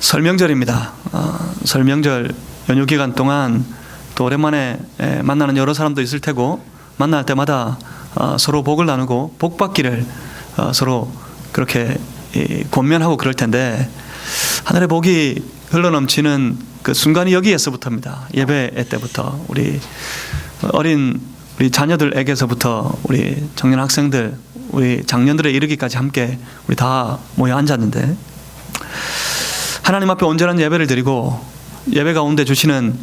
설명절입니다. 설명절 연휴 기간 동안 또 오랜만에 만나는 여러 사람도 있을 테고, 만날 때마다 서로 복을 나누고 복 받기를 서로 그렇게 권면하고 그럴 텐데, 하늘의 복이 흘러넘치는 그 순간이 여기에서부터입니다. 예배 때부터 우리 자녀들에게서부터 우리 청년 학생들, 우리 장년들에 이르기까지 함께 우리 다 모여 앉았는데, 하나님 앞에 온전한 예배를 드리고 예배 가운데 주시는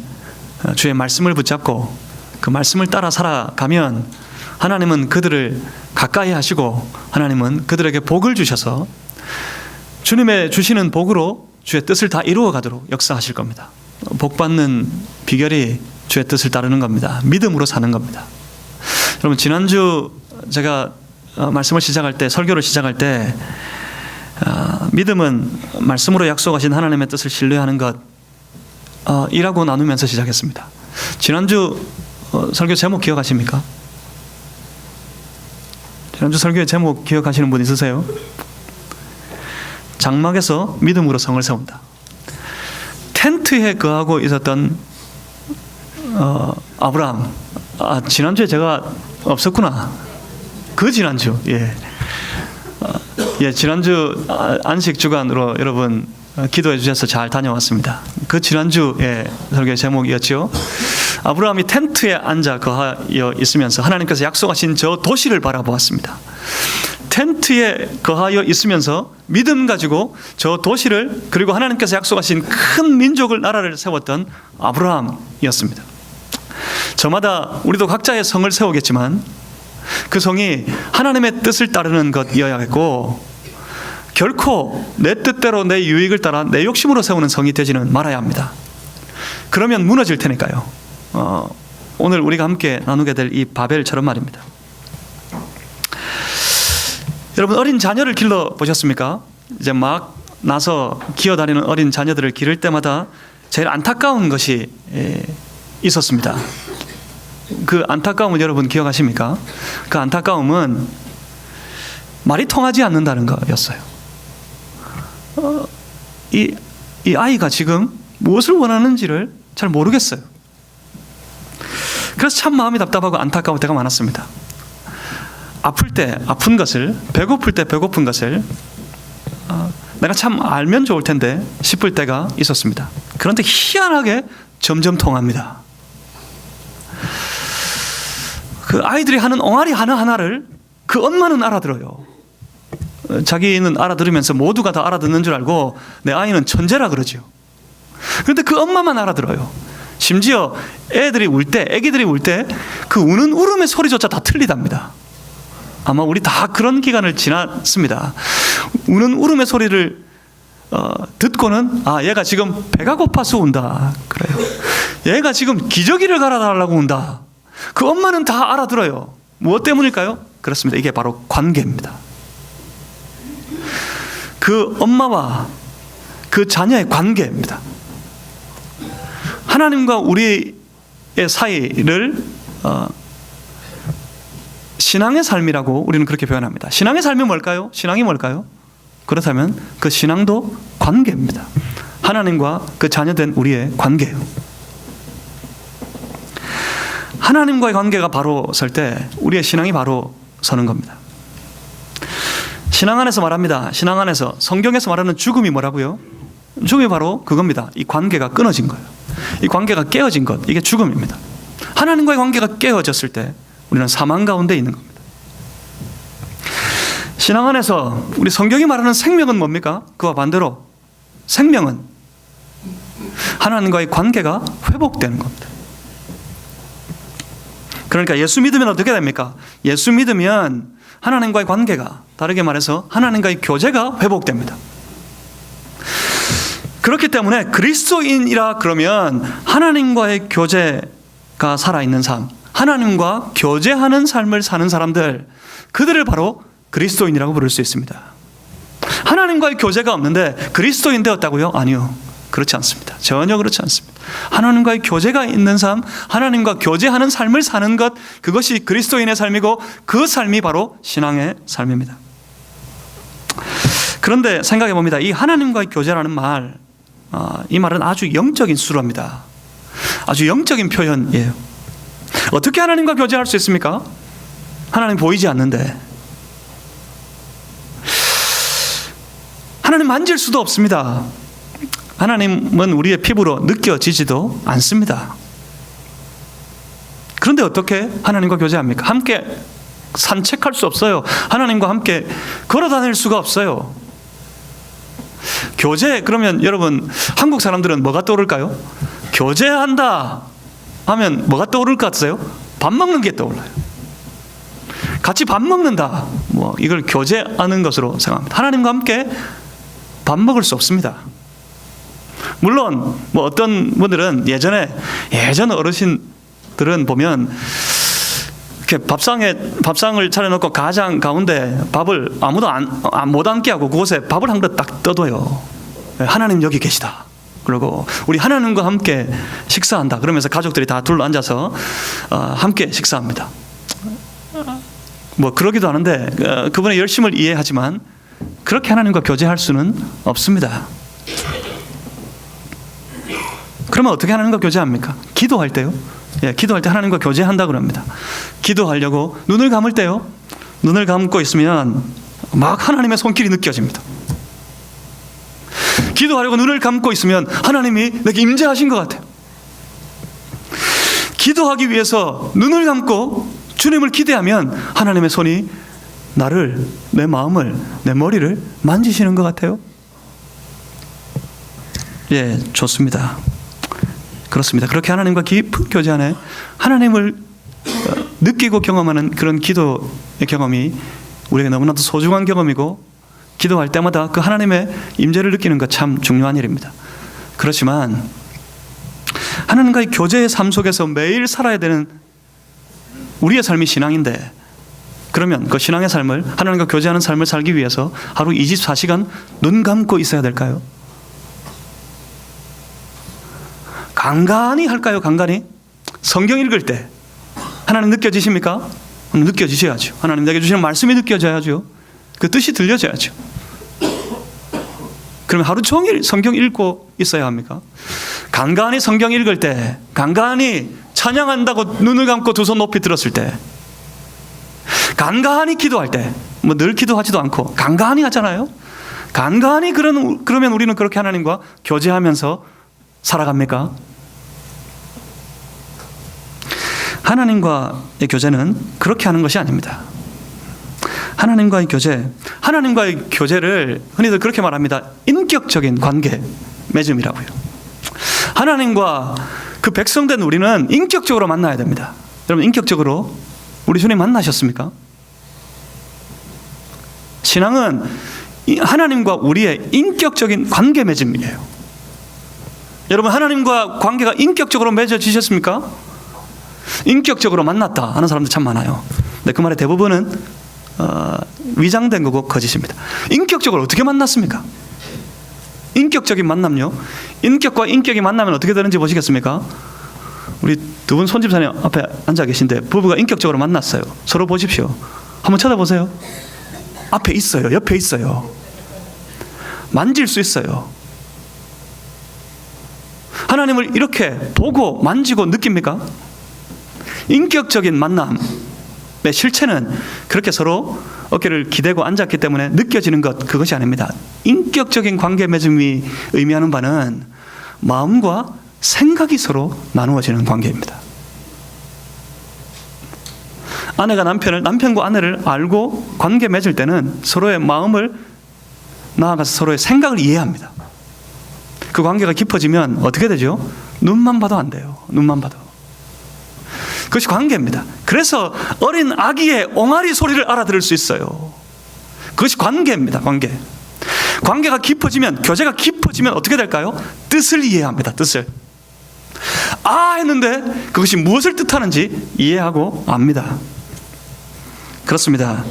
주의 말씀을 붙잡고 그 말씀을 따라 살아가면 하나님은 그들을 가까이 하시고 하나님은 그들에게 복을 주셔서 주님의 주시는 복으로 주의 뜻을 다 이루어 가도록 역사하실 겁니다. 복 받는 비결이 주의 뜻을 따르는 겁니다. 믿음으로 사는 겁니다. 여러분, 지난주 제가 말씀을 시작할 때, 설교를 시작할 때 믿음은 말씀으로 약속하신 하나님의 뜻을 신뢰하는 것 이라고 나누면서 시작했습니다. 지난주 설교 제목 기억하십니까? 지난주 설교의 제목 기억하시는 분 있으세요? 장막에서 믿음으로 성을 세운다. 텐트에 거하고 있었던 아브라함. 지난주에 제가 없었구나. 그 지난주. 지난주 안식 주간으로 여러분 기도해 주셔서 잘 다녀왔습니다. 그 지난주의 설교의 제목이었죠. 아브라함이 텐트에 앉아 거하여 있으면서 하나님께서 약속하신 저 도시를 바라보았습니다. 텐트에 거하여 있으면서 믿음 가지고 저 도시를, 그리고 하나님께서 약속하신 큰 민족을, 나라를 세웠던 아브라함이었습니다. 저마다 우리도 각자의 성을 세우겠지만 그 성이 하나님의 뜻을 따르는 것이어야겠고, 결코 내 뜻대로 내 유익을 따라 내 욕심으로 세우는 성이 되지는 말아야 합니다. 그러면 무너질 테니까요. 오늘 우리가 함께 나누게 될 이 바벨처럼 말입니다. 여러분, 어린 자녀를 길러 보셨습니까? 이제 막 나서 기어다니는 어린 자녀들을 기를 때마다 제일 안타까운 것이 있었습니다. 그 안타까움을 여러분 기억하십니까? 그 안타까움은 말이 통하지 않는다는 거였어요. 이 아이가 지금 무엇을 원하는지를 잘 모르겠어요. 그래서 참 마음이 답답하고 안타까울 때가 많았습니다. 아플 때 아픈 것을, 배고플 때 배고픈 것을 내가 참 알면 좋을 텐데 싶을 때가 있었습니다. 그런데 희한하게 점점 통합니다. 그 아이들이 하는 엉아리 하나하나를 그 엄마는 알아들어요. 자기는 알아들으면서 모두가 다 알아듣는 줄 알고 내 아이는 천재라 그러죠. 그런데 그 엄마만 알아들어요. 심지어 애기들이 울 때 그 우는 울음의 소리조차 다 틀리답니다. 아마 우리 다 그런 기간을 지났습니다. 우는 울음의 소리를 듣고는 얘가 지금 배가 고파서 운다 그래요. 얘가 지금 기저귀를 갈아달라고 운다. 그 엄마는 다 알아들어요. 무엇 때문일까요? 그렇습니다. 이게 바로 관계입니다. 그 엄마와 그 자녀의 관계입니다. 하나님과 우리의 사이를 신앙의 삶이라고 우리는 그렇게 표현합니다. 신앙의 삶이 뭘까요? 신앙이 뭘까요? 그렇다면 그 신앙도 관계입니다. 하나님과 그 자녀된 우리의 관계예요. 하나님과의 관계가 바로 설 때 우리의 신앙이 바로 서는 겁니다. 신앙 안에서 말합니다. 신앙 안에서, 성경에서 말하는 죽음이 뭐라고요? 죽음이 바로 그겁니다. 이 관계가 끊어진 거예요. 이 관계가 깨어진 것, 이게 죽음입니다. 하나님과의 관계가 깨어졌을 때 우리는 사망 가운데 있는 겁니다. 신앙 안에서 우리 성경이 말하는 생명은 뭡니까? 그와 반대로 생명은 하나님과의 관계가 회복되는 겁니다. 그러니까 예수 믿으면 어떻게 됩니까? 예수 믿으면 하나님과의 관계가, 다르게 말해서 하나님과의 교제가 회복됩니다. 그렇기 때문에 그리스도인이라 그러면 하나님과의 교제가 살아있는 삶, 하나님과 교제하는 삶을 사는 사람들, 그들을 바로 그리스도인이라고 부를 수 있습니다. 하나님과의 교제가 없는데 그리스도인 되었다고요? 아니요, 그렇지 않습니다. 전혀 그렇지 않습니다. 하나님과의 교제가 있는 삶, 하나님과 교제하는 삶을 사는 것, 그것이 그리스도인의 삶이고 그 삶이 바로 신앙의 삶입니다. 그런데 생각해 봅니다. 이 하나님과의 교제라는 말, 이 말은 아주 영적인 수로입니다. 아주 영적인 표현이에요. 어떻게 하나님과 교제할 수 있습니까? 하나님 보이지 않는데. 하나님 만질 수도 없습니다. 하나님은 우리의 피부로 느껴지지도 않습니다. 그런데 어떻게 하나님과 교제합니까? 함께 산책할 수 없어요. 하나님과 함께 걸어 다닐 수가 없어요. 교제, 그러면 여러분, 한국 사람들은 뭐가 떠오를까요? 교제한다 하면 뭐가 떠오를 것 같으세요? 밥 먹는 게 떠올라요. 같이 밥 먹는다, 이걸 교제하는 것으로 생각합니다. 하나님과 함께 밥 먹을 수 없습니다. 물론 어떤 분들은 예전 어르신들은 보면 이렇게 밥상을 차려놓고 가장 가운데 밥을 아무도 못 앉게 하고 그곳에 밥을 한 그릇 딱 떠둬요. 하나님 여기 계시다. 그리고 우리 하나님과 함께 식사한다. 그러면서 가족들이 다 둘러 앉아서 함께 식사합니다. 그러기도 하는데 그분의 열심을 이해하지만 그렇게 하나님과 교제할 수는 없습니다. 그러면 어떻게 하나님과 교제합니까? 기도할 때요. 기도할 때 하나님과 교제한다 그럽니다. 기도하려고 눈을 감을 때요. 눈을 감고 있으면 막 하나님의 손길이 느껴집니다. 기도하려고 눈을 감고 있으면 하나님이 내게 임재하신 것 같아요. 기도하기 위해서 눈을 감고 주님을 기대하면 하나님의 손이 나를, 내 마음을, 내 머리를 만지시는 것 같아요. 좋습니다. 그렇습니다. 그렇게 하나님과 깊은 교제 안에 하나님을 느끼고 경험하는 그런 기도의 경험이 우리에게 너무나도 소중한 경험이고, 기도할 때마다 그 하나님의 임재를 느끼는 것 참 중요한 일입니다. 그렇지만 하나님과의 교제의 삶 속에서 매일 살아야 되는 우리의 삶이 신앙인데, 그러면 그 신앙의 삶을, 하나님과 교제하는 삶을 살기 위해서 하루 24시간 눈 감고 있어야 될까요? 간간히 할까요? 간간히? 성경 읽을 때 하나님 느껴지십니까? 느껴지셔야죠. 하나님 내게 주시는 말씀이 느껴져야죠. 그 뜻이 들려져야죠. 그러면 하루 종일 성경 읽고 있어야 합니까? 간간히 성경 읽을 때, 간간히 찬양한다고 눈을 감고 두 손 높이 들었을 때, 간간히 기도할 때, 늘 기도하지도 않고 간간히 하잖아요. 간간히 그러면 우리는 그렇게 하나님과 교제하면서 살아갑니까? 하나님과의 교제는 그렇게 하는 것이 아닙니다. 하나님과의 교제를 흔히들 그렇게 말합니다. 인격적인 관계 맺음이라고요. 하나님과 그 백성된 우리는 인격적으로 만나야 됩니다. 여러분, 인격적으로 우리 주님 만나셨습니까? 신앙은 하나님과 우리의 인격적인 관계 맺음이에요. 여러분, 하나님과 관계가 인격적으로 맺어지셨습니까? 인격적으로 만났다 하는 사람들 참 많아요. 근데 그 말의 대부분은 위장된 거고 거짓입니다. 인격적으로 어떻게 만났습니까? 인격적인 만남요. 인격과 인격이 만나면 어떻게 되는지 보시겠습니까? 우리 두 분 손집사님 앞에 앉아 계신데 부부가 인격적으로 만났어요. 서로 보십시오. 한번 쳐다보세요. 앞에 있어요. 옆에 있어요. 만질 수 있어요. 하나님을 이렇게 보고 만지고 느낍니까? 인격적인 만남의 실체는 그렇게 서로 어깨를 기대고 앉았기 때문에 느껴지는 것, 그것이 아닙니다. 인격적인 관계 맺음이 의미하는 바는 마음과 생각이 서로 나누어지는 관계입니다. 아내가 남편과 아내를 알고 관계 맺을 때는 서로의 마음을 나아가서 서로의 생각을 이해합니다. 그 관계가 깊어지면 어떻게 되죠? 눈만 봐도 안 돼요. 눈만 봐도. 그것이 관계입니다. 그래서 어린 아기의 옹알이 소리를 알아들을 수 있어요. 그것이 관계입니다. 관계가 깊어지면, 교제가 깊어지면 어떻게 될까요? 뜻을 이해합니다. 뜻을. 했는데 그것이 무엇을 뜻하는지 이해하고 압니다. 그렇습니다.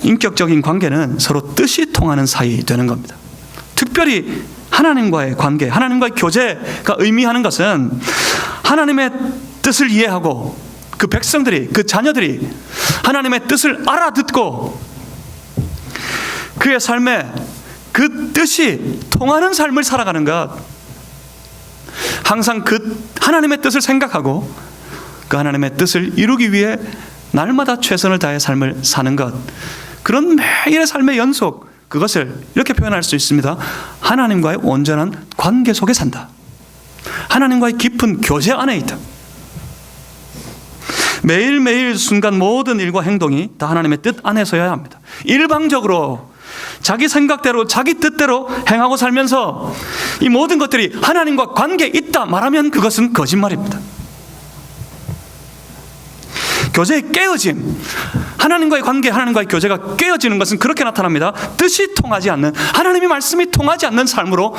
인격적인 관계는 서로 뜻이 통하는 사이 되는 겁니다. 특별히 하나님과의 관계, 하나님과의 교제가 의미하는 것은 하나님의 뜻을 이해하고 그 백성들이, 그 자녀들이 하나님의 뜻을 알아듣고 그의 삶에 그 뜻이 통하는 삶을 살아가는 것, 항상 그 하나님의 뜻을 생각하고 그 하나님의 뜻을 이루기 위해 날마다 최선을 다해 삶을 사는 것, 그런 매일의 삶의 연속, 그것을 이렇게 표현할 수 있습니다. 하나님과의 온전한 관계 속에 산다. 하나님과의 깊은 교제 안에 있다. 매일매일 순간 모든 일과 행동이 다 하나님의 뜻 안에서여야 합니다. 일방적으로 자기 생각대로 자기 뜻대로 행하고 살면서 이 모든 것들이 하나님과 관계에 있다 말하면 그것은 거짓말입니다. 교제의 깨어짐, 하나님과의 관계, 하나님과의 교제가 깨어지는 것은 그렇게 나타납니다. 뜻이 통하지 않는, 하나님의 말씀이 통하지 않는 삶으로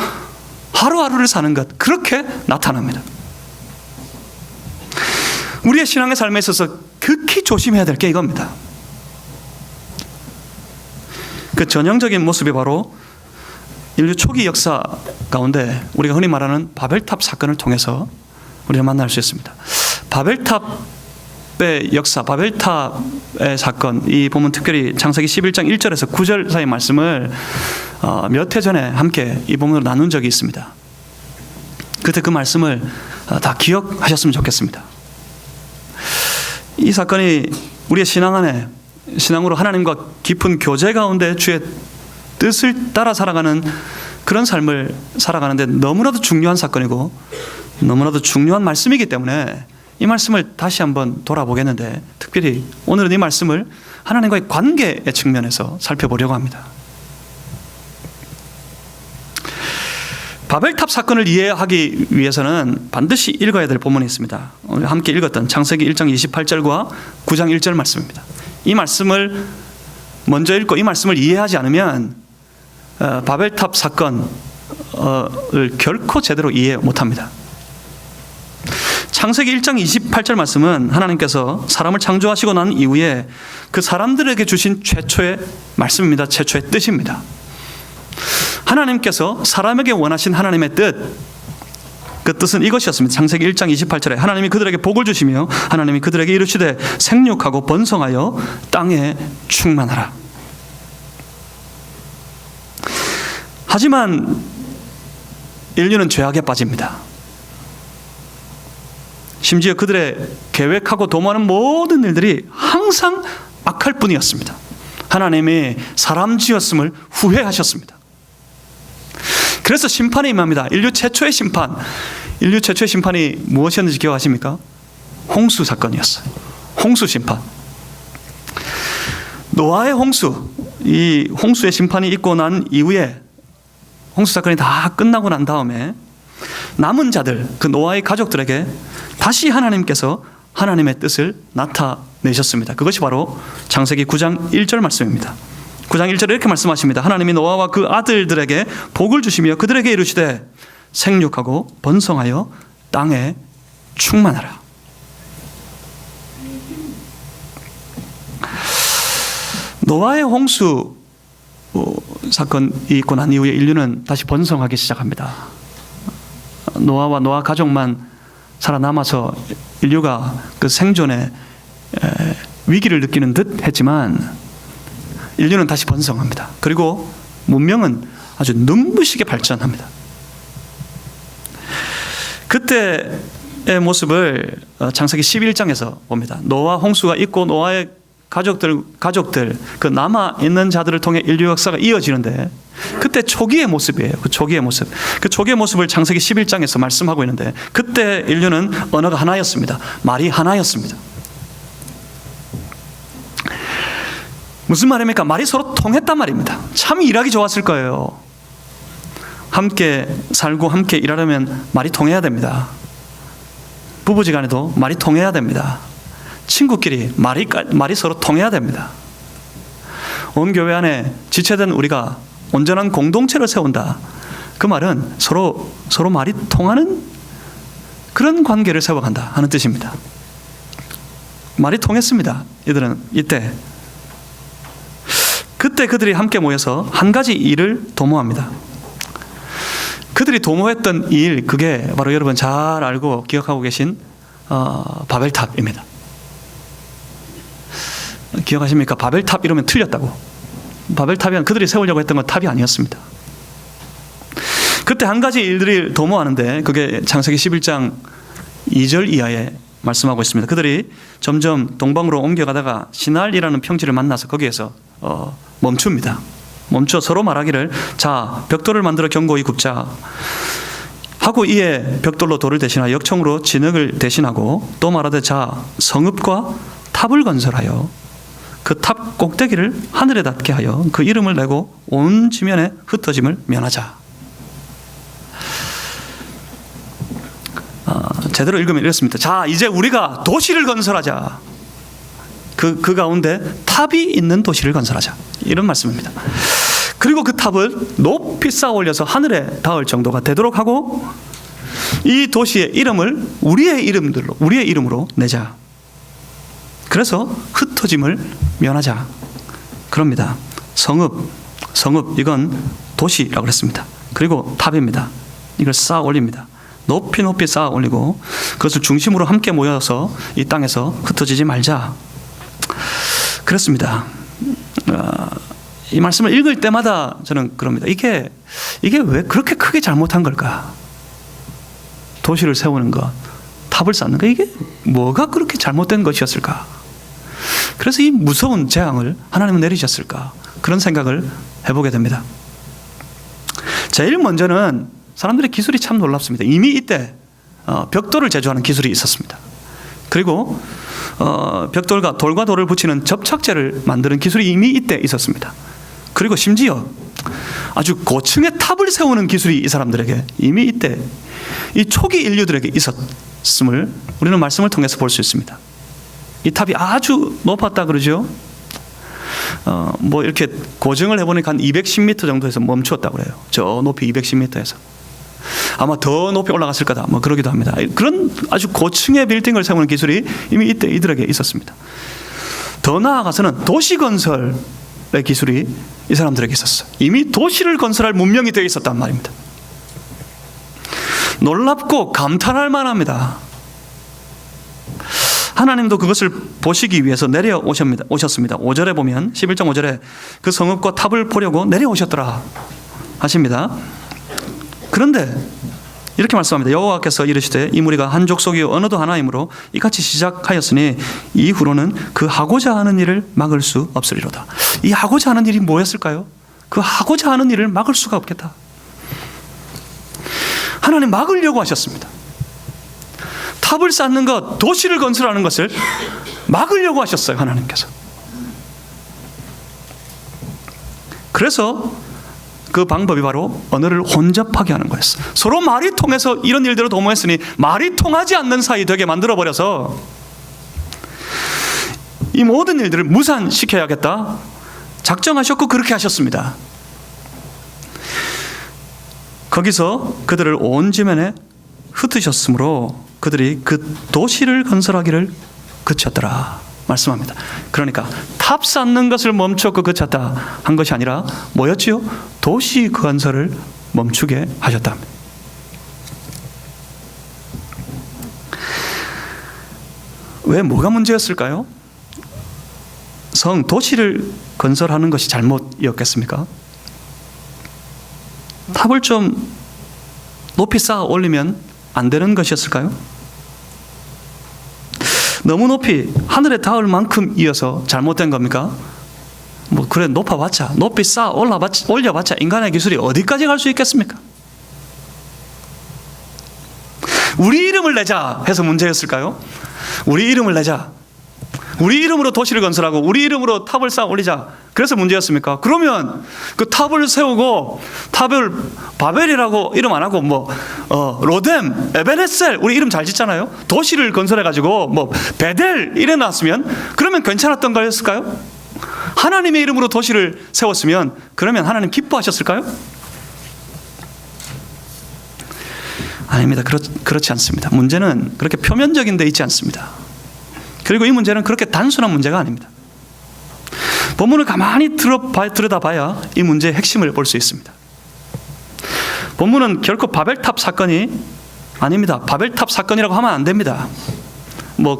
하루하루를 사는 것, 그렇게 나타납니다. 우리의 신앙의 삶에 있어서 극히 조심해야 될 게 이겁니다. 그 전형적인 모습이 바로 인류 초기 역사 가운데 우리가 흔히 말하는 바벨탑 사건을 통해서 우리가 만날 수 있습니다. 바벨탑의 역사, 바벨탑의 사건, 이 본문 특별히 창세기 11장 1절에서 9절 사이 말씀을 몇 해 전에 함께 이 본문으로 나눈 적이 있습니다. 그때 그 말씀을 다 기억하셨으면 좋겠습니다. 이 사건이 우리의 신앙 안에, 신앙으로 하나님과 깊은 교제 가운데 주의 뜻을 따라 살아가는 그런 삶을 살아가는데 너무나도 중요한 사건이고 너무나도 중요한 말씀이기 때문에 이 말씀을 다시 한번 돌아보겠는데, 특별히 오늘은 이 말씀을 하나님과의 관계의 측면에서 살펴보려고 합니다. 바벨탑 사건을 이해하기 위해서는 반드시 읽어야 될 본문이 있습니다. 오늘 함께 읽었던 창세기 1장 28절과 9장 1절 말씀입니다. 이 말씀을 먼저 읽고 이 말씀을 이해하지 않으면 바벨탑 사건을 결코 제대로 이해 못합니다. 창세기 1장 28절 말씀은 하나님께서 사람을 창조하시고 난 이후에 그 사람들에게 주신 최초의 말씀입니다. 최초의 뜻입니다. 하나님께서 사람에게 원하신 하나님의 뜻, 그 뜻은 이것이었습니다. 창세기 1장 28절에 하나님이 그들에게 복을 주시며 하나님이 그들에게 이르시되 생육하고 번성하여 땅에 충만하라. 하지만 인류는 죄악에 빠집니다. 심지어 그들의 계획하고 도모하는 모든 일들이 항상 악할 뿐이었습니다. 하나님이 사람 지었음을 후회하셨습니다. 그래서 심판이 임합니다. 인류 최초의 심판. 인류 최초의 심판이 무엇이었는지 기억하십니까? 홍수 사건이었어요. 홍수 심판. 노아의 홍수, 이 홍수의 심판이 있고 난 이후에, 홍수 사건이 다 끝나고 난 다음에 남은 자들, 그 노아의 가족들에게 다시 하나님께서 하나님의 뜻을 나타내셨습니다. 그것이 바로 창세기 9장 1절 말씀입니다. 9장 1절에 이렇게 말씀하십니다. 하나님이 노아와 그 아들들에게 복을 주시며 그들에게 이르시되 생육하고 번성하여 땅에 충만하라. 노아의 홍수 사건이 있고 난 이후에 인류는 다시 번성하기 시작합니다. 노아와 노아 가족만 살아남아서 인류가 그 생존의 위기를 느끼는 듯 했지만 인류는 다시 번성합니다. 그리고 문명은 아주 눈부시게 발전합니다. 그때의 모습을 창세기 11장에서 봅니다. 노아 홍수가 있고 노아의 가족들 그 남아있는 자들을 통해 인류 역사가 이어지는데, 그때 초기의 모습이에요. 그 초기의 모습. 그 초기의 모습을 창세기 11장에서 말씀하고 있는데, 그때 인류는 언어가 하나였습니다. 말이 하나였습니다. 무슨 말입니까? 말이 서로 통했단 말입니다. 참 일하기 좋았을 거예요. 함께 살고 함께 일하려면 말이 통해야 됩니다. 부부지간에도 말이 통해야 됩니다. 친구끼리 말이 서로 통해야 됩니다. 온 교회 안에 지체된 우리가 온전한 공동체를 세운다. 그 말은 서로 말이 통하는 그런 관계를 세워간다 하는 뜻입니다. 말이 통했습니다. 이들은 그때 그들이 함께 모여서 한 가지 일을 도모합니다. 그들이 도모했던 일, 그게 바로 여러분 잘 알고 기억하고 계신 바벨탑입니다. 기억하십니까? 바벨탑 이러면 틀렸다고. 바벨탑이란 그들이 세우려고 했던 건 탑이 아니었습니다. 그때 한 가지 일들이 도모하는데 그게 창세기 11장 2절 이하에 말씀하고 있습니다. 그들이 점점 동방으로 옮겨가다가 시날이라는 평지를 만나서 거기에서 멈춥니다. 멈춰 서로 말하기를 자 벽돌을 만들어 견고히 굽자 하고 이에 벽돌로 돌을 대신하여 역청으로 진흙을 대신하고 또 말하되 자 성읍과 탑을 건설하여 그 탑 꼭대기를 하늘에 닿게 하여 그 이름을 내고 온 지면에 흩어짐을 면하자. 제대로 읽으면 이렇습니다. 자 이제 우리가 도시를 건설하자. 그 가운데 탑이 있는 도시를 건설하자. 이런 말씀입니다. 그리고 그 탑을 높이 쌓아 올려서 하늘에 닿을 정도가 되도록 하고 이 도시의 이름을 우리의 이름으로 내자. 그래서 흩어짐을 면하자. 그럽니다. 성읍 이건 도시라고 했습니다. 그리고 탑입니다. 이걸 쌓아 올립니다. 높이 쌓아 올리고 그것을 중심으로 함께 모여서 이 땅에서 흩어지지 말자. 그렇습니다. 이 말씀을 읽을 때마다 저는 그럽니다. 이게 왜 그렇게 크게 잘못한 걸까? 도시를 세우는 것, 탑을 쌓는 것, 이게 뭐가 그렇게 잘못된 것이었을까? 그래서 이 무서운 재앙을 하나님은 내리셨을까? 그런 생각을 해보게 됩니다. 제일 먼저는 사람들의 기술이 참 놀랍습니다. 이미 이때 벽돌을 제조하는 기술이 있었습니다. 그리고 벽돌과 돌을 붙이는 접착제를 만드는 기술이 이미 이때 있었습니다. 그리고 심지어 아주 고층의 탑을 세우는 기술이 이 사람들에게 이미 이때 이 초기 인류들에게 있었음을 우리는 말씀을 통해서 볼 수 있습니다. 이 탑이 아주 높았다 그러죠. 뭐 이렇게 고증을 해보니까 한 210m 정도에서 멈추었다고 그래요. 저 높이 210m에서. 아마 더 높이 올라갔을 거다. 뭐 그러기도 합니다. 그런 아주 고층의 빌딩을 세우는 기술이 이미 이때 이들에게 있었습니다. 더 나아가서는 도시 건설의 기술이 이 사람들에게 있었어요. 이미 도시를 건설할 문명이 되어 있었단 말입니다. 놀랍고 감탄할 만합니다. 하나님도 그것을 보시기 위해서 내려오셨습니다. 5절에 보면 11장 5절에 그 성읍과 탑을 보려고 내려오셨더라 하십니다. 그런데 이렇게 말씀합니다. 여호와께서 이르시되 이 무리가 한 족속이 어느도 하나이므로 이같이 시작하였으니 이후로는 그 하고자 하는 일을 막을 수 없으리로다. 이 하고자 하는 일이 뭐였을까요? 그 하고자 하는 일을 막을 수가 없겠다. 하나님 막으려고 하셨습니다. 탑을 쌓는 것, 도시를 건설하는 것을 막으려고 하셨어요. 하나님께서. 그래서 그 방법이 바로 언어를 혼잡하게 하는 거였어요. 서로 말이 통해서 이런 일대로 도모했으니 말이 통하지 않는 사이 되게 만들어버려서 이 모든 일들을 무산시켜야겠다 작정하셨고 그렇게 하셨습니다. 거기서 그들을 온 지면에 흩으셨으므로 그들이 그 도시를 건설하기를 그쳤더라 말씀합니다. 그러니까 탑 쌓는 것을 멈췄고 그쳤다 한 것이 아니라 뭐였지요? 도시 건설을 멈추게 하셨다. 왜 뭐가 문제였을까요? 도시를 건설하는 것이 잘못이었겠습니까? 탑을 좀 높이 쌓아 올리면 안 되는 것이었을까요? 너무 높이 하늘에 닿을 만큼 이어서 잘못된 겁니까? 뭐 그래 높아봤자 높이 쌓아 올려봤자 인간의 기술이 어디까지 갈 수 있겠습니까? 우리 이름을 내자 해서 문제였을까요? 우리 이름을 내자, 우리 이름으로 도시를 건설하고 우리 이름으로 탑을 쌓아 올리자 그래서 문제였습니까? 그러면 그 탑을 세우고 탑을 바벨이라고 이름 안 하고 로뎀, 에베네셀 우리 이름 잘 짓잖아요. 도시를 건설해가지고 베델 이래 놨으면 그러면 괜찮았던 거였을까요? 하나님의 이름으로 도시를 세웠으면 그러면 하나님 기뻐하셨을까요? 아닙니다. 그렇지 않습니다. 문제는 그렇게 표면적인 데 있지 않습니다. 그리고 이 문제는 그렇게 단순한 문제가 아닙니다. 본문을 가만히 들여다봐야 이 문제의 핵심을 볼 수 있습니다. 본문은 결코 바벨탑 사건이 아닙니다. 바벨탑 사건이라고 하면 안 됩니다.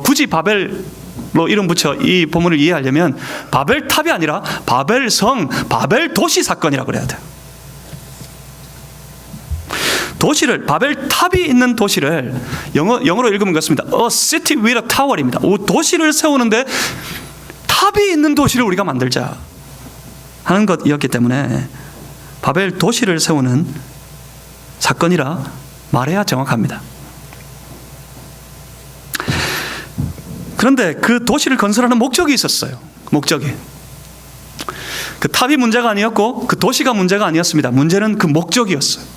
굳이 바벨로 이름 붙여 이 본문을 이해하려면 바벨탑이 아니라 바벨성, 바벨도시 사건이라고 그래야 돼요. 도시를, 바벨 탑이 있는 도시를 영어로 읽으면 그렇습니다. A city with a tower입니다. 도시를 세우는데 탑이 있는 도시를 우리가 만들자 하는 것이었기 때문에 바벨 도시를 세우는 사건이라 말해야 정확합니다. 그런데 그 도시를 건설하는 목적이 있었어요. 목적이. 그 탑이 문제가 아니었고 그 도시가 문제가 아니었습니다. 문제는 그 목적이었어요.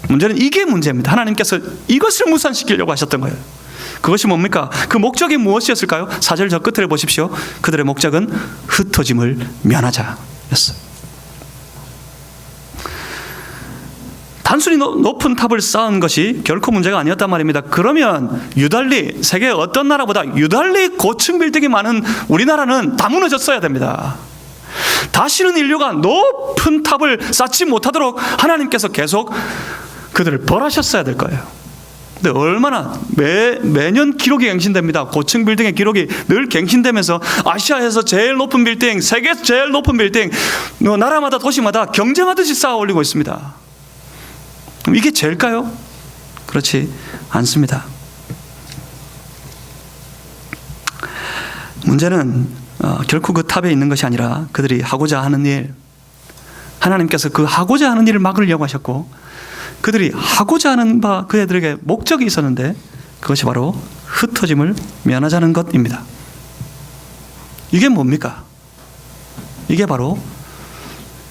문제는 이게 문제입니다. 하나님께서 이것을 무산시키려고 하셨던 거예요. 그것이 뭡니까? 그 목적이 무엇이었을까요? 4절 저 끝을 보십시오. 그들의 목적은 흩어짐을 면하자였어요. 단순히 높은 탑을 쌓은 것이 결코 문제가 아니었단 말입니다. 그러면 유달리 세계의 어떤 나라보다 유달리 고층 빌딩이 많은 우리나라는 다 무너졌어야 됩니다. 다시는 인류가 높은 탑을 쌓지 못하도록 하나님께서 계속 그들을 벌하셨어야 될 거예요. 근데 얼마나 매년 기록이 갱신됩니다. 고층 빌딩의 기록이 늘 갱신되면서 아시아에서 제일 높은 빌딩, 세계에서 제일 높은 빌딩, 나라마다 도시마다 경쟁하듯이 쌓아 올리고 있습니다. 이게 죄일까요? 그렇지 않습니다. 문제는 결코 그 탑에 있는 것이 아니라 그들이 하고자 하는 일, 하나님께서 그 하고자 하는 일을 막으려고 하셨고 그들이 하고자 하는 바 그애들에게 목적이 있었는데 그것이 바로 흩어짐을 면하자는 것입니다. 이게 뭡니까? 이게 바로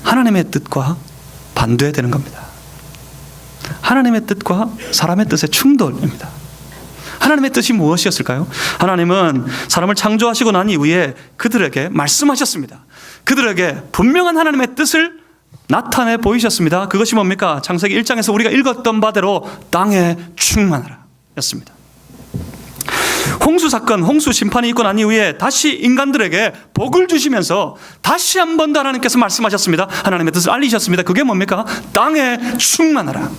하나님의 뜻과 반대되는 겁니다. 하나님의 뜻과 사람의 뜻의 충돌입니다. 하나님의 뜻이 무엇이었을까요? 하나님은 사람을 창조하시고 난 이후에 그들에게 말씀하셨습니다. 그들에게 분명한 하나님의 뜻을 나타내 보이셨습니다. 그것이 뭡니까? 창세기 1장에서 우리가 읽었던 바대로 땅에 충만하라 였습니다. 홍수 사건, 홍수 심판이 있고 난 이후에 다시 인간들에게 복을 주시면서 다시 한 번 더 하나님께서 말씀하셨습니다. 하나님의 뜻을 알리셨습니다. 그게 뭡니까? 땅에 충만하라.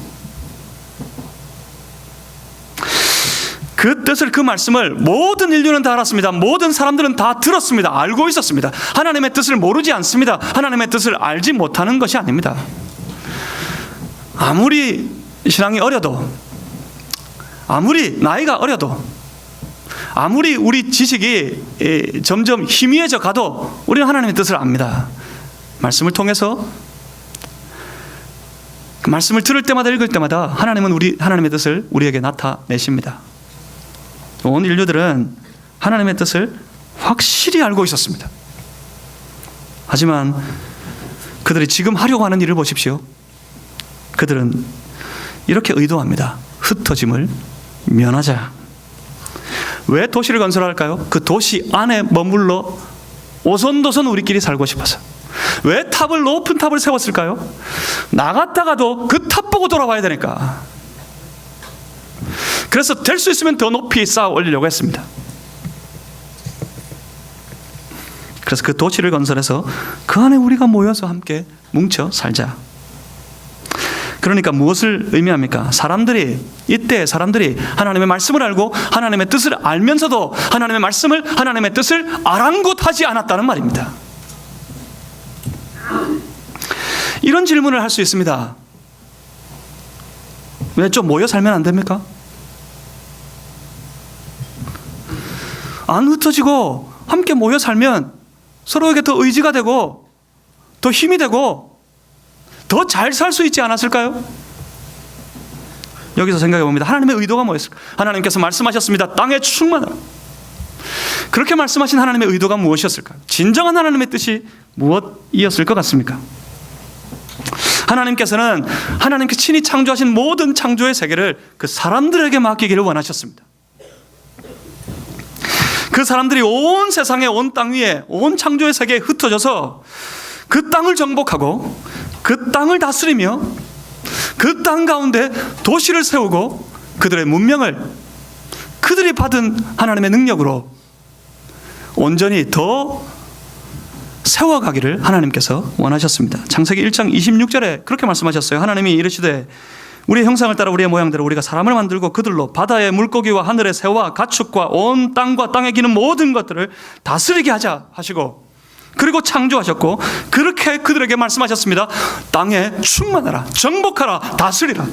그 뜻을, 그 말씀을 모든 인류는 다 알았습니다. 모든 사람들은 다 들었습니다. 알고 있었습니다. 하나님의 뜻을 모르지 않습니다. 하나님의 뜻을 알지 못하는 것이 아닙니다. 아무리 신앙이 어려도, 아무리 나이가 어려도, 아무리 우리 지식이 점점 희미해져 가도 우리는 하나님의 뜻을 압니다. 말씀을 통해서 그 말씀을 들을 때마다 읽을 때마다 하나님은 하나님의 뜻을 우리에게 나타내십니다. 온 인류들은 하나님의 뜻을 확실히 알고 있었습니다. 하지만 그들이 지금 하려고 하는 일을 보십시오. 그들은 이렇게 의도합니다. 흩어짐을 면하자. 왜 도시를 건설할까요? 그 도시 안에 머물러 오손도손 우리끼리 살고 싶어서. 왜 높은 탑을 세웠을까요? 나갔다가도 그 탑 보고 돌아와야 되니까. 그래서 될 수 있으면 더 높이 쌓아 올리려고 했습니다. 그래서 그 도시를 건설해서 그 안에 우리가 모여서 함께 뭉쳐 살자. 그러니까 무엇을 의미합니까? 이때 사람들이 하나님의 말씀을 알고 하나님의 뜻을 알면서도 하나님의 말씀을, 하나님의 뜻을 아랑곳하지 않았다는 말입니다. 이런 질문을 할 수 있습니다. 왜 좀 모여 살면 안 됩니까? 안 흩어지고 함께 모여 살면 서로에게 더 의지가 되고 더 힘이 되고 더 잘 살 수 있지 않았을까요? 여기서 생각해 봅니다. 하나님의 의도가 뭐였을까? 하나님께서 말씀하셨습니다. 땅에 충만하라. 그렇게 말씀하신 하나님의 의도가 무엇이었을까요? 진정한 하나님의 뜻이 무엇이었을 것 같습니까? 하나님께서는 하나님께 친히 창조하신 모든 창조의 세계를 그 사람들에게 맡기기를 원하셨습니다. 그 사람들이 온 세상에, 온 땅 위에, 온 창조의 세계에 흩어져서 그 땅을 정복하고 그 땅을 다스리며 그 땅 가운데 도시를 세우고 그들의 문명을 그들이 받은 하나님의 능력으로 온전히 더 세워가기를 하나님께서 원하셨습니다. 창세기 1장 26절에 그렇게 말씀하셨어요. 하나님이 이르시되 우리의 형상을 따라 우리의 모양대로 우리가 사람을 만들고 그들로 바다의 물고기와 하늘의 새와 가축과 온 땅과 땅에 기는 모든 것들을 다스리게 하자 하시고 그리고 창조하셨고 그렇게 그들에게 말씀하셨습니다. 땅에 충만하라, 정복하라, 다스리라.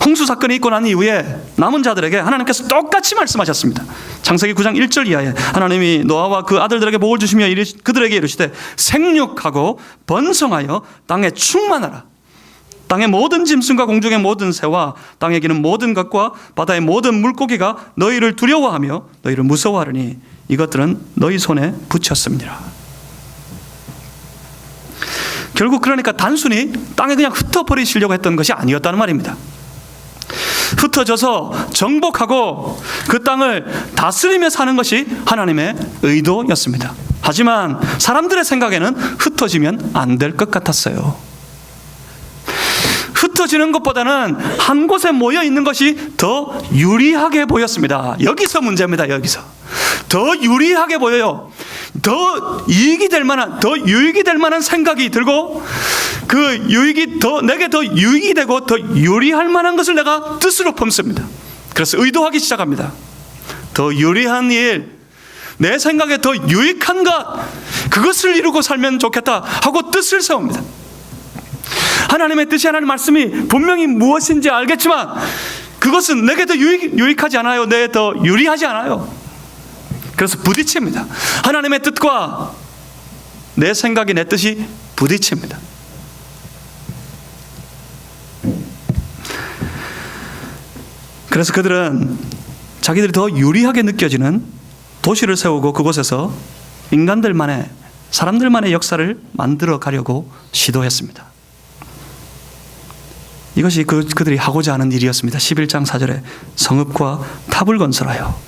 홍수 사건이 있고 난 이후에 남은 자들에게 하나님께서 똑같이 말씀하셨습니다. 창세기 9장 1절 이하에 하나님이 노아와 그 아들들에게 복을 주시며 그들에게 이르시되 생육하고 번성하여 땅에 충만하라. 땅의 모든 짐승과 공중의 모든 새와 땅에 기는 모든 것과 바다의 모든 물고기가 너희를 두려워하며 너희를 무서워하리니 이것들은 너희 손에 붙였습니다. 결국 그러니까 단순히 땅에 그냥 흩어버리시려고 했던 것이 아니었다는 말입니다. 흩어져서 정복하고 그 땅을 다스리며 사는 것이 하나님의 의도였습니다. 하지만 사람들의 생각에는 흩어지면 안 될 것 같았어요. 흩어지는 것보다는 한 곳에 모여 있는 것이 더 유리하게 보였습니다. 여기서 문제입니다. 여기서 더 유리하게 보여요. 더 이익이 될 만한, 더 유익이 될 만한 생각이 들고 그 유익이 내게 더 유익이 되고 더 유리할 만한 것을 내가 뜻으로 품습니다. 그래서 의도하기 시작합니다. 더 유리한 일, 내 생각에 더 유익한 것, 그것을 이루고 살면 좋겠다 하고 뜻을 세웁니다. 하나님의 뜻이, 하나님의 말씀이 분명히 무엇인지 알겠지만 그것은 내게 더 유익하지 않아요. 내게 더 유리하지 않아요. 그래서 부딪힙니다. 하나님의 뜻과 내 생각이, 내 뜻이 부딪힙니다. 그래서 그들은 자기들이 더 유리하게 느껴지는 도시를 세우고 그곳에서 인간들만의, 사람들만의 역사를 만들어 가려고 시도했습니다. 이것이 그들이 하고자 하는 일이었습니다. 11장 4절에 성읍과 탑을 건설하여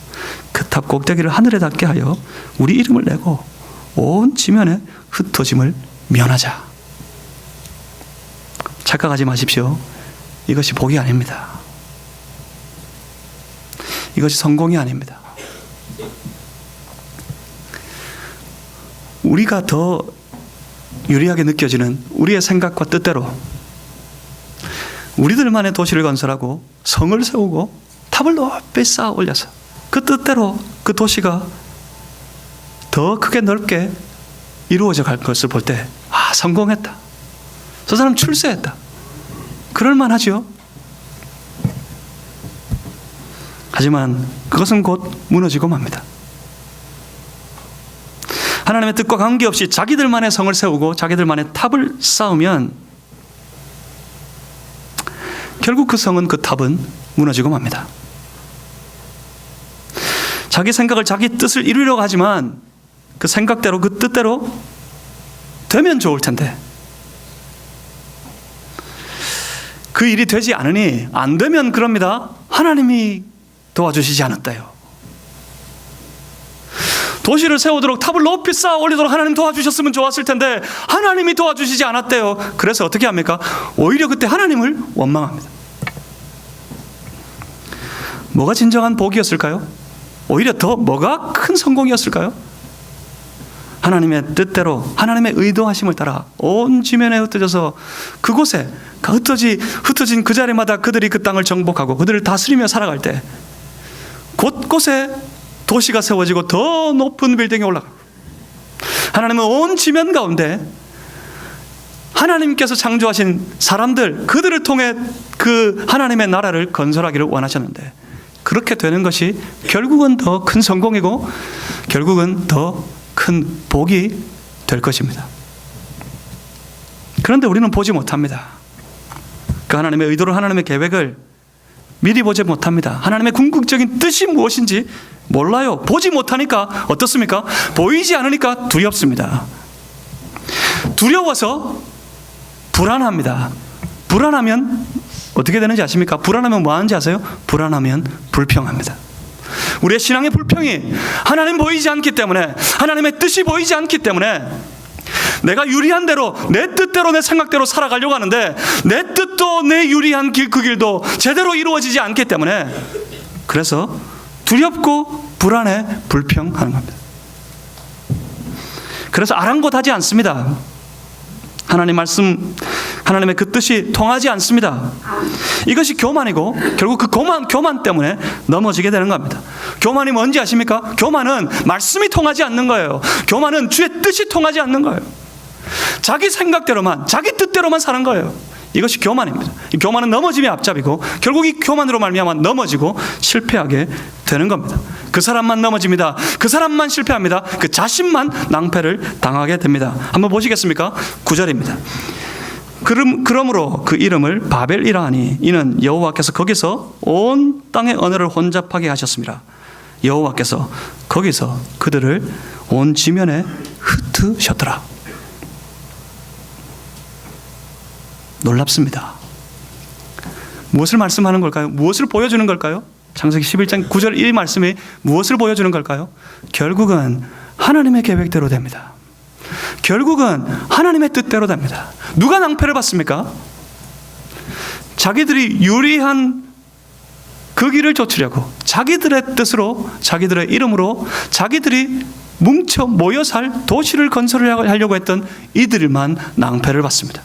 그 탑 꼭대기를 하늘에 닿게 하여 우리 이름을 내고 온 지면에 흩어짐을 면하자. 착각하지 마십시오. 이것이 복이 아닙니다. 이것이 성공이 아닙니다. 우리가 더 유리하게 느껴지는 우리의 생각과 뜻대로 우리들만의 도시를 건설하고 성을 세우고 탑을 높이 쌓아 올려서 그 뜻대로 그 도시가 더 크게 넓게 이루어져 갈 것을 볼 때, 아, 성공했다. 저 사람 출세했다. 그럴 만하죠. 하지만 그것은 곧 무너지고 맙니다. 하나님의 뜻과 관계없이 자기들만의 성을 세우고 자기들만의 탑을 쌓으면 결국 그 성은, 그 탑은 무너지고 맙니다. 자기 생각을, 자기 뜻을 이루려고 하지만 그 생각대로, 그 뜻대로 되면 좋을 텐데 그 일이 되지 않으니, 안 되면 그럽니다. 하나님이 도와주시지 않았다요. 도시를 세우도록, 탑을 높이 쌓아 올리도록 하나님 도와주셨으면 좋았을 텐데 하나님이 도와주시지 않았대요. 그래서 어떻게 합니까? 오히려 그때 하나님을 원망합니다. 뭐가 진정한 복이었을까요? 오히려 더 뭐가 큰 성공이었을까요? 하나님의 뜻대로, 하나님의 의도하심을 따라 온 지면에 흩어져서 그곳에 흩어진 그 자리마다 그들이 그 땅을 정복하고 그들을 다스리며 살아갈 때 곳곳에 도시가 세워지고 더 높은 빌딩이 올라가고, 하나님은 온 지면 가운데 하나님께서 창조하신 사람들, 그들을 통해 그 하나님의 나라를 건설하기를 원하셨는데 그렇게 되는 것이 결국은 더 큰 성공이고 결국은 더 큰 복이 될 것입니다. 그런데 우리는 보지 못합니다. 그 하나님의 의도를, 하나님의 계획을 미리 보지 못합니다. 하나님의 궁극적인 뜻이 무엇인지 몰라요. 보지 못하니까 어떻습니까? 보이지 않으니까 두렵습니다. 두려워서 불안합니다. 불안하면 어떻게 되는지 아십니까? 불안하면 뭐 하는지 아세요? 불안하면 불평합니다. 우리의 신앙의 불평이 하나님 보이지 않기 때문에, 하나님의 뜻이 보이지 않기 때문에 내가 유리한 대로, 내 뜻대로, 내 생각대로 살아가려고 하는데 내 뜻도, 내 유리한 길, 그 길도 제대로 이루어지지 않기 때문에 그래서 두렵고 불안해 불평하는 겁니다. 그래서 아랑곳하지 않습니다. 하나님 말씀, 하나님의 그 뜻이 통하지 않습니다. 이것이 교만이고 결국 그 교만 때문에 넘어지게 되는 겁니다. 교만이 뭔지 아십니까? 교만은 말씀이 통하지 않는 거예요. 교만은 주의 뜻이 통하지 않는 거예요. 자기 생각대로만, 자기 뜻대로만 사는 거예요. 이것이 교만입니다. 이 교만은 넘어짐의 앞잡이고 결국 이 교만으로 말미암아 넘어지고 실패하게 되는 겁니다. 그 사람만 넘어집니다. 그 사람만 실패합니다. 그 자신만 낭패를 당하게 됩니다. 한번 보시겠습니까? 9절입니다. 그러므로 그 이름을 바벨이라 하니 이는 여호와께서 거기서 온 땅의 언어를 혼잡하게 하셨습니다. 여호와께서 거기서 그들을 온 지면에 흩으셨더라. 놀랍습니다. 무엇을 말씀하는 걸까요? 무엇을 보여주는 걸까요? 창세기 11장 9절 이 말씀이 무엇을 보여주는 걸까요? 결국은 하나님의 계획대로 됩니다. 결국은 하나님의 뜻대로 됩니다. 누가 낭패를 받습니까? 자기들이 유리한 그 길을 쫓으려고 자기들의 뜻으로, 자기들의 이름으로 자기들이 뭉쳐 모여 살 도시를 건설하려고 했던 이들만 낭패를 받습니다.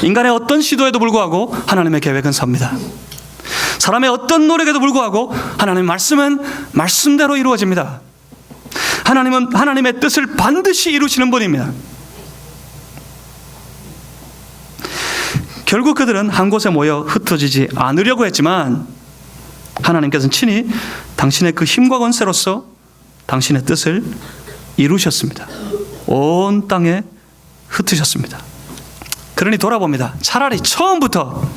인간의 어떤 시도에도 불구하고 하나님의 계획은 섭니다. 사람의 어떤 노력에도 불구하고 하나님의 말씀은 말씀대로 이루어집니다. 하나님은 하나님의 뜻을 반드시 이루시는 분입니다. 결국 그들은 한 곳에 모여 흩어지지 않으려고 했지만 하나님께서는 친히 당신의 그 힘과 권세로서 당신의 뜻을 이루셨습니다. 온 땅에 흩으셨습니다. 그러니 돌아봅니다. 차라리 처음부터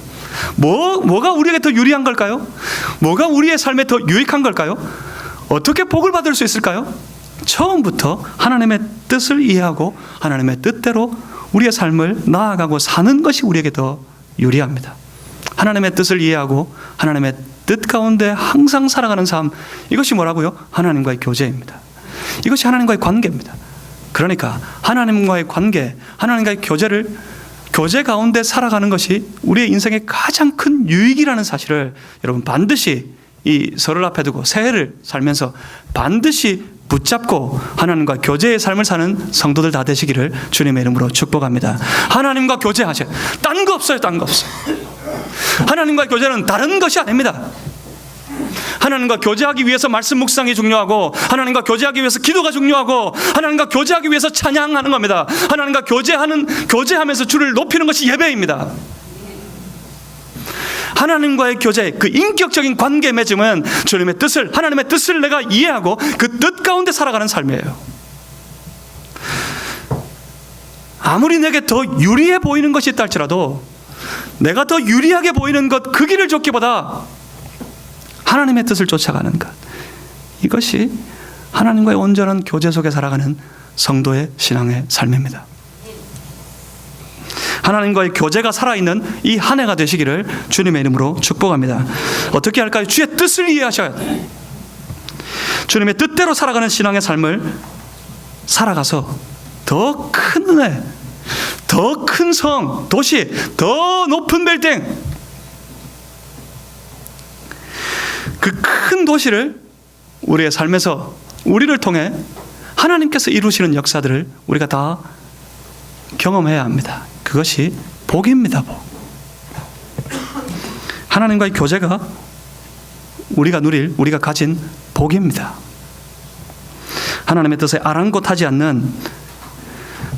뭐가 우리에게 더 유리한 걸까요? 뭐가 우리의 삶에 더 유익한 걸까요? 어떻게 복을 받을 수 있을까요? 처음부터 하나님의 뜻을 이해하고 하나님의 뜻대로 우리의 삶을 나아가고 사는 것이 우리에게 더 유리합니다. 하나님의 뜻을 이해하고 하나님의 뜻 가운데 항상 살아가는 삶, 이것이 뭐라고요? 하나님과의 교제입니다. 이것이 하나님과의 관계입니다. 그러니까 하나님과의 관계, 하나님과의 교제 가운데 살아가는 것이 우리의 인생의 가장 큰 유익이라는 사실을 여러분 반드시 이 설을 앞에 두고 새해를 살면서 반드시 붙잡고 하나님과 교제의 삶을 사는 성도들 다 되시기를 주님의 이름으로 축복합니다. 하나님과 교제하세요. 딴 거 없어요. 딴 거 없어요. 하나님과 교제는 다른 것이 아닙니다. 하나님과 교제하기 위해서 말씀 묵상이 중요하고, 하나님과 교제하기 위해서 기도가 중요하고, 하나님과 교제하기 위해서 찬양하는 겁니다. 하나님과 교제하면서 주를 높이는 것이 예배입니다. 하나님과의 교제, 그 인격적인 관계 맺음은 주님의 뜻을, 하나님의 뜻을 내가 이해하고 그 뜻 가운데 살아가는 삶이에요. 아무리 내게 더 유리해 보이는 것이 있다 할지라도 내가 더 유리하게 보이는 것, 그 길을 쫓기보다 하나님의 뜻을 쫓아가는 것, 이것이 하나님과의 온전한 교제 속에 살아가는 성도의 신앙의 삶입니다. 하나님과의 교제가 살아있는 이 한 해가 되시기를 주님의 이름으로 축복합니다. 어떻게 할까요? 주의 뜻을 이해하셔야 돼요. 주님의 뜻대로 살아가는 신앙의 삶을 살아가서 더 큰 은혜, 더 큰 성, 도시, 더 높은 빌딩, 그 큰 도시를 우리의 삶에서 우리를 통해 하나님께서 이루시는 역사들을 우리가 다 경험해야 합니다. 그것이 복입니다. 복. 하나님과의 교제가 우리가 가진 복입니다. 하나님의 뜻에 아랑곳하지 않는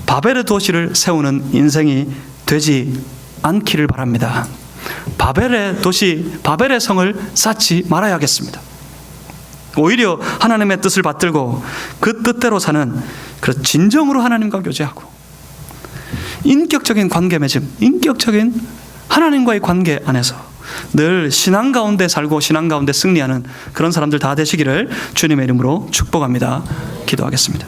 바벨의 도시를 세우는 인생이 되지 않기를 바랍니다. 바벨의 도시, 바벨의 성을 쌓지 말아야겠습니다. 오히려 하나님의 뜻을 받들고 그 뜻대로 사는, 그런 진정으로 하나님과 교제하고 인격적인 관계 맺음, 인격적인 하나님과의 관계 안에서 늘 신앙 가운데 살고 신앙 가운데 승리하는 그런 사람들 다 되시기를 주님의 이름으로 축복합니다. 기도하겠습니다.